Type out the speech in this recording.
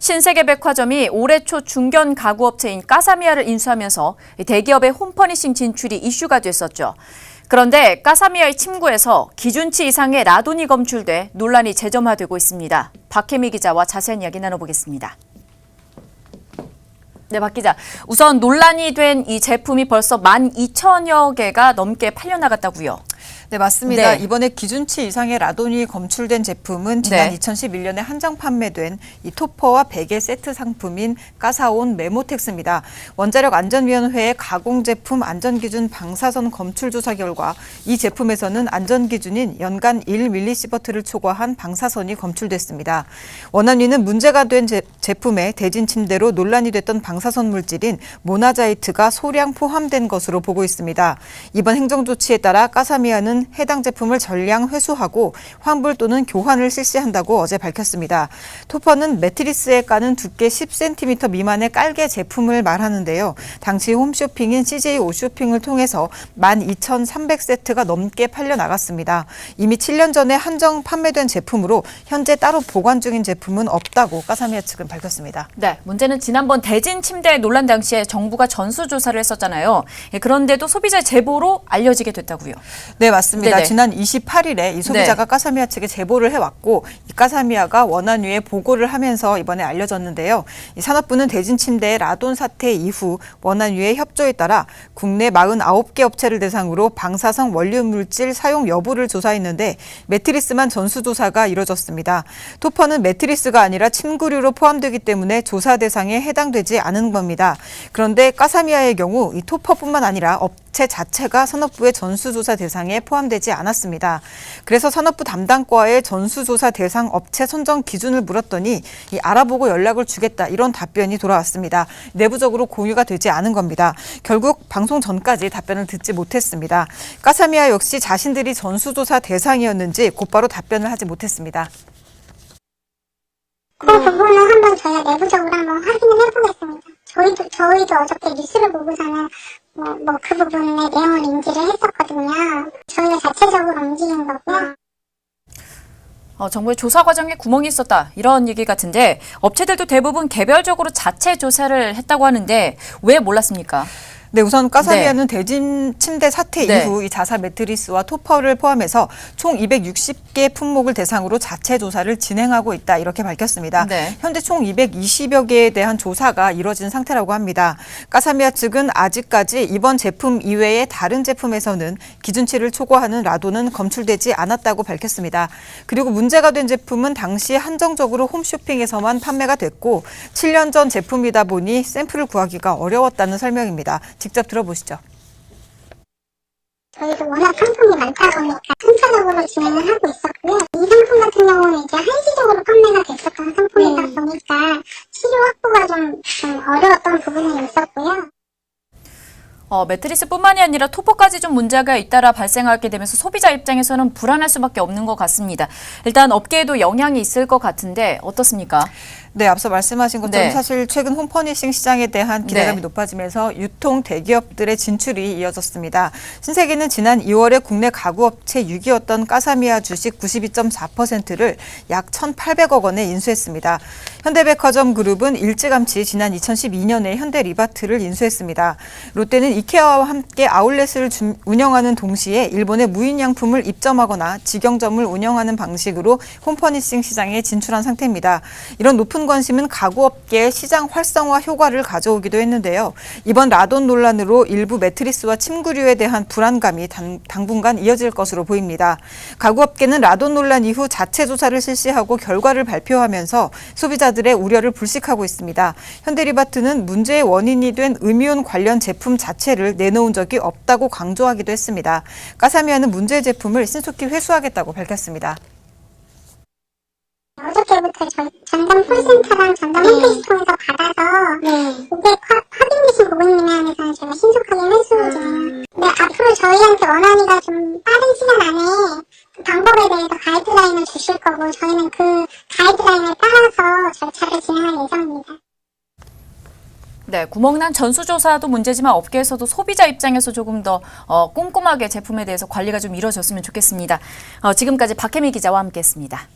신세계백화점이 올해 초 중견 가구업체인 까사미아를 인수하면서 대기업의 홈퍼니싱 진출이 이슈가 됐었죠. 그런데 까사미아의 침구에서 기준치 이상의 라돈이 검출돼 논란이 재점화되고 있습니다. 박혜미 기자와 자세한 이야기 나눠보겠습니다. 네, 박 기자. 우선 논란이 된 이 제품이 벌써 12,000여 개가 넘게 팔려나갔다고요. 네, 맞습니다. 네. 이번에 기준치 이상의 라돈이 검출된 제품은 지난 네. 2011년에 한정 판매된 이 토퍼와 베개 세트 상품인 까사온 메모텍스입니다. 원자력 안전위원회의 가공제품 안전기준 방사선 검출 조사 결과 이 제품에서는 안전기준인 연간 1mS를 초과한 방사선이 검출됐습니다. 원안위는 문제가 된 제품의 대진 침대로 논란이 됐던 방사선 물질인 모나자이트가 소량 포함된 것으로 보고 있습니다. 이번 행정조치에 따라 까사미아는 해당 제품을 전량 회수하고 환불 또는 교환을 실시한다고 어제 밝혔습니다. 토퍼는 매트리스에 까는 두께 10cm 미만의 깔개 제품을 말하는데요. 당시 홈쇼핑인 CJ 오쇼핑을 통해서 12,300세트가 넘게 팔려나갔습니다. 이미 7년 전에 한정 판매된 제품으로 현재 따로 보관 중인 제품은 없다고 까사미아 측은 밝혔습니다. 네, 문제는 지난번 대진 침대 논란 당시에 정부가 전수조사를 했었잖아요. 그런데도 소비자 제보로 알려지게 됐다고요. 네, 맞습니다. 네네. 지난 28일에 이 소비자가 네. 까사미아 측에 제보를 해왔고 이 까사미아가 원안위에 보고를 하면서 이번에 알려졌는데요. 이 산업부는 대진 침대의 라돈 사태 이후 원안위의 협조에 따라 국내 49개 업체를 대상으로 방사성 원료 물질 사용 여부를 조사했는데 매트리스만 전수조사가 이뤄졌습니다. 토퍼는 매트리스가 아니라 침구류로 포함되기 때문에 조사 대상에 해당되지 않은 겁니다. 그런데 까사미아의 경우 이 토퍼뿐만 아니라 업체 자체가 산업부의 전수조사 대상에 포함되지 않았습니다. 그래서 산업부 담당과의 전수조사 대상 업체 선정 기준을 물었더니 이 알아보고 연락을 주겠다 이런 답변이 돌아왔습니다. 내부적으로 공유가 되지 않은 겁니다. 결국 방송 전까지 답변을 듣지 못했습니다. 까사미아 역시 자신들이 전수조사 대상이었는지 곧바로 답변을 하지 못했습니다. 그 부분은 한번 저희가 내부적으로 한번 확인을 해보겠습니다. 저희도 어저께 뉴스를 보고서는 그 부분의 내용을 인지를 했었거든요. 저희가 자체적으로 움직인 거고요. 정부의 조사 과정에 구멍이 있었다 이런 얘기 같은데 업체들도 대부분 개별적으로 자체 조사를 했다고 하는데 왜 몰랐습니까? 네, 우선 까사미아는 네. 대진 침대 사태 네. 이후 이 자사 매트리스와 토퍼를 포함해서 총 260개 품목을 대상으로 자체 조사를 진행하고 있다 이렇게 밝혔습니다. 네. 현재 총 220여 개에 대한 조사가 이뤄진 상태라고 합니다. 까사미아 측은 아직까지 이번 제품 이외의 다른 제품에서는 기준치를 초과하는 라돈은 검출되지 않았다고 밝혔습니다. 그리고 문제가 된 제품은 당시 한정적으로 홈쇼핑에서만 판매가 됐고 7년 전 제품이다 보니 샘플을 구하기가 어려웠다는 설명입니다. 직접 들어보시죠. 저희도 워낙 상품이 많다 보니까 순차적으로 진행을 하고 있었고요. 이 상품 같은 경우는 이제 한시적으로 판매가 됐었던 상품이다 보니까 치료 확보가 좀 어려웠던 부분이 있었고요. 매트리스뿐만이 아니라 토퍼까지 좀 문제가 잇따라 발생하게 되면서 소비자 입장에서는 불안할 수밖에 없는 것 같습니다. 일단 업계에도 영향이 있을 것 같은데 어떻습니까? 네, 앞서 말씀하신 것처럼 네. 사실 최근 홈퍼니싱 시장에 대한 기대감이 네. 높아지면서 유통 대기업들의 진출이 이어졌습니다. 신세계는 지난 2월에 국내 가구업체 6위였던 까사미아 주식 92.4%를 약 1,800억 원에 인수했습니다. 현대백화점 그룹은 일찌감치 지난 2012년에 현대리바트를 인수했습니다. 롯데는 이케아와 함께 아울렛을 운영하는 동시에 일본의 무인양품을 입점하거나 직영점을 운영하는 방식으로 홈퍼니싱 시장에 진출한 상태입니다. 이런 높은 관심은 가구업계의 시장 활성화 효과를 가져오기도 했는데요. 이번 라돈 논란으로 일부 매트리스와 침구류에 대한 불안감이 당분간 이어질 것으로 보입니다. 가구업계는 라돈 논란 이후 자체 조사를 실시하고 결과를 발표하면서 소비자들의 우려를 불식하고 있습니다. 현대리바트는 문제의 원인이 된 음이온 관련 제품 자체를 내놓은 적이 없다고 강조하기도 했습니다. 까사미아는 문제 제품을 신속히 회수하겠다고 밝혔습니다. 어저께부터 저희 전담 콜센터랑 전담 홈페이지 통해서 받아서 고객 확인되신 고객님에 한해서는 저희가 신속하게 회수 중입니다. 네, 앞으로 저희한테 원안위가 좀 빠른 시간 안에 그 방법에 대해서 가이드라인을 주실 거고 저희는 그 가이드라인에 따라서 절차를 진행할 예정입니다. 네, 구멍난 전수조사도 문제지만 업계에서도 소비자 입장에서 조금 더 꼼꼼하게 제품에 대해서 관리가 좀 이루어졌으면 좋겠습니다. 지금까지 박혜미 기자와 함께했습니다.